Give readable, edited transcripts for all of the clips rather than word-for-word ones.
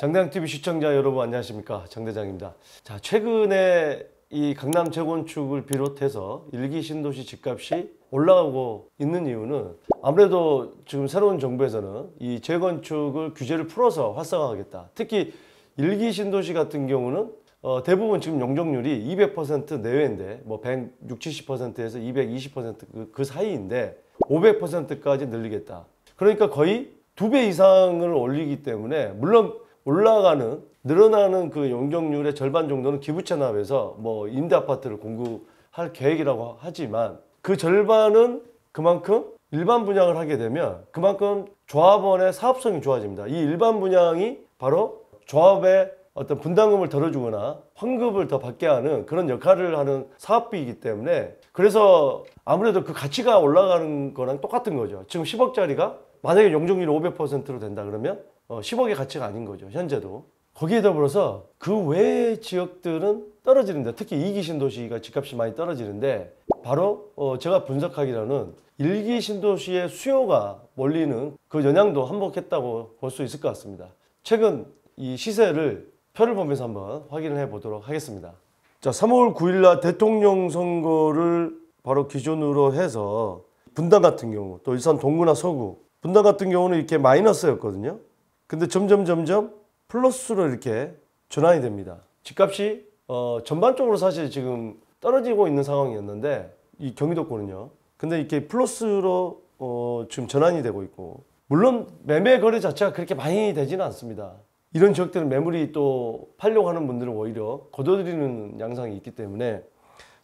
장대장TV 시청자 여러분 안녕하십니까, 장대장입니다. 자, 최근에 이 강남 재건축을 비롯해서 일기 신도시 집값이 올라가고 있는 이유는 아무래도 지금 새로운 정부에서는 이 재건축을 규제를 풀어서 활성화하겠다. 특히 일기 신도시 같은 경우는 대부분 지금 용적률이 200% 내외인데 뭐 160, 70%에서 220% 그 사이인데 500%까지 늘리겠다. 그러니까 거의 2배 이상을 올리기 때문에 물론 늘어나는 그 용적률의 절반 정도는 기부 체납해서 뭐 임대 아파트를 공급할 계획이라고 하지만 그 절반은 그만큼 일반 분양을 하게 되면 그만큼 조합원의 사업성이 좋아집니다. 이 일반 분양이 바로 조합의 어떤 분담금을 덜어주거나 환급을 더 받게 하는 그런 역할을 하는 사업비이기 때문에 그래서 아무래도 그 가치가 올라가는 거랑 똑같은 거죠. 지금 10억짜리가 만약에 용적률이 500%로 된다 그러면 10억의 가치가 아닌 거죠, 현재도. 거기에 더불어서 그 외의 지역들은 떨어지는데, 특히 2기 신도시가 집값이 많이 떨어지는데 바로 제가 분석하기로는 1기 신도시의 수요가 몰리는 그 영향도 한몫했다고 볼 수 있을 것 같습니다. 최근 이 시세를 표를 보면서 한번 확인을 해 보도록 하겠습니다. 자, 3월 9일 날 대통령 선거를 바로 기준으로 해서 분당 같은 경우, 또 일산 동구나 서구, 분당 같은 경우는 이렇게 마이너스였거든요. 근데 점점 플러스로 이렇게 전환이 됩니다. 집값이 전반적으로 사실 지금 떨어지고 있는 상황이었는데 이 경기도권은요. 근데 이렇게 플러스로 지금 전환이 되고 있고, 물론 매매 거래 자체가 그렇게 많이 되지는 않습니다. 이런 지역들은 매물이 또 팔려고 하는 분들은 오히려 거둬들이는 양상이 있기 때문에,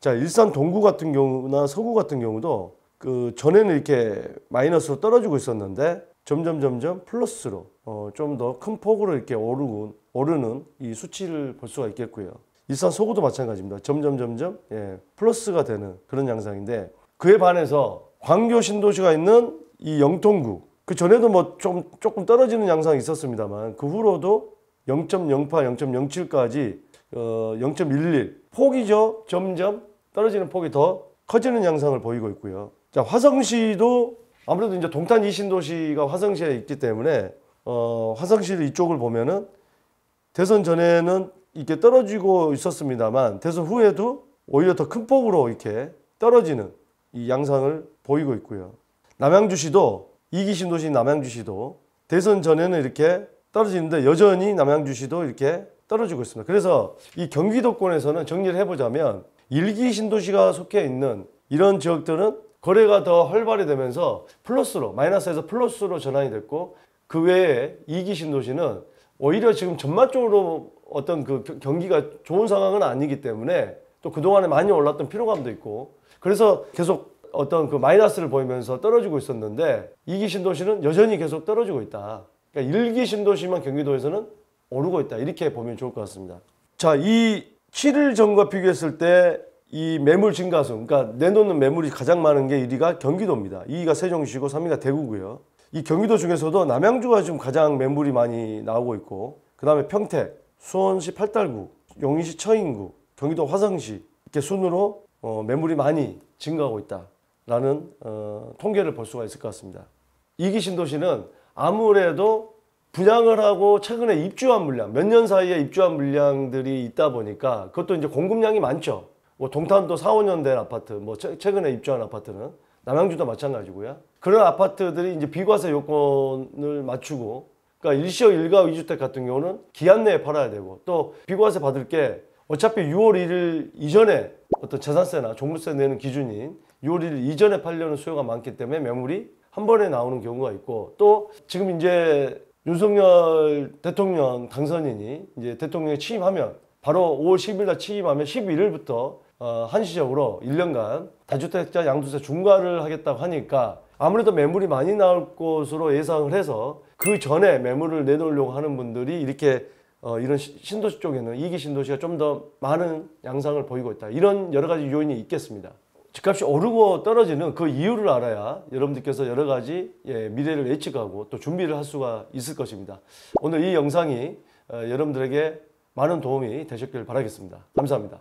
자, 일산 동구 같은 경우나 서구 같은 경우도 그 전에는 이렇게 마이너스로 떨어지고 있었는데 점점 플러스로 좀 더 큰 폭으로 이렇게 오르는 이 수치를 볼 수가 있겠고요. 일산 서구도 마찬가지입니다. 점점 플러스가 되는 그런 양상인데, 그에 반해서 광교 신도시가 있는 이 영통구, 그 전에도 뭐 조금 떨어지는 양상이 있었습니다만 그 후로도 0.08, 0.07까지 0.11 폭이죠. 점점 떨어지는 폭이 더 커지는 양상을 보이고 있고요. 자, 화성시도 아무래도 이제 동탄 2신도시가 화성시에 있기 때문에 화성시 이쪽을 보면은 대선 전에는 이렇게 떨어지고 있었습니다만 대선 후에도 오히려 더 큰 폭으로 이렇게 떨어지는 이 양상을 보이고 있고요. 남양주시도 2기 신도시인 남양주시도 대선 전에는 이렇게 떨어지는데 여전히 남양주시도 이렇게 떨어지고 있습니다. 그래서 이 경기도권에서는 정리를 해보자면 1기 신도시가 속해 있는 이런 지역들은 거래가 더 활발히 되면서 플러스로, 마이너스에서 플러스로 전환이 됐고, 그 외에 2기 신도시는 오히려 지금 전반적으로 어떤 그 경기가 좋은 상황은 아니기 때문에 또 그동안에 많이 올랐던 피로감도 있고, 그래서 계속 어떤 그 마이너스를 보이면서 떨어지고 있었는데 2기 신도시는 여전히 계속 떨어지고 있다. 그러니까 1기 신도시만 경기도에서는 오르고 있다. 이렇게 보면 좋을 것 같습니다. 자, 이 7일 전과 비교했을 때 이 매물 증가수, 그러니까 내놓는 매물이 가장 많은 게 1위가 경기도입니다. 2위가 세종시고 3위가 대구고요. 이 경기도 중에서도 남양주가 지금 가장 매물이 많이 나오고 있고, 그 다음에 평택, 수원시 팔달구, 용인시 처인구, 경기도 화성시, 이렇게 순으로 매물이 많이 증가하고 있다라는 통계를 볼 수가 있을 것 같습니다. 2기 신도시는 아무래도 분양을 하고 최근에 입주한 물량, 몇 년 사이에 입주한 물량들이 있다 보니까 그것도 이제 공급량이 많죠. 뭐 동탄도 4, 5년 된 아파트, 뭐 최근에 입주한 아파트는 남양주도 마찬가지고요. 그런 아파트들이 이제 비과세 요건을 맞추고, 그러니까 일시적 일가 2주택 같은 경우는 기한 내에 팔아야 되고, 또 비과세 받을 게 어차피 6월 1일 이전에 어떤 재산세나 종부세 내는 기준인 6월 1일 이전에 팔려는 수요가 많기 때문에 매물이 한 번에 나오는 경우가 있고, 또 지금 이제 윤석열 대통령 당선인이 이제 대통령에 취임하면 바로 5월 10일 날 취임하면 11일부터 한시적으로 1년간 다주택자 양도세 중과를 하겠다고 하니까 아무래도 매물이 많이 나올 것으로 예상을 해서 그 전에 매물을 내놓으려고 하는 분들이 이렇게 이런 신도시 쪽에는 2기 신도시가 좀 더 많은 양상을 보이고 있다. 이런 여러 가지 요인이 있겠습니다. 집값이 오르고 떨어지는 그 이유를 알아야 여러분들께서 여러 가지 미래를 예측하고 또 준비를 할 수가 있을 것입니다. 오늘 이 영상이 여러분들에게 많은 도움이 되셨길 바라겠습니다. 감사합니다.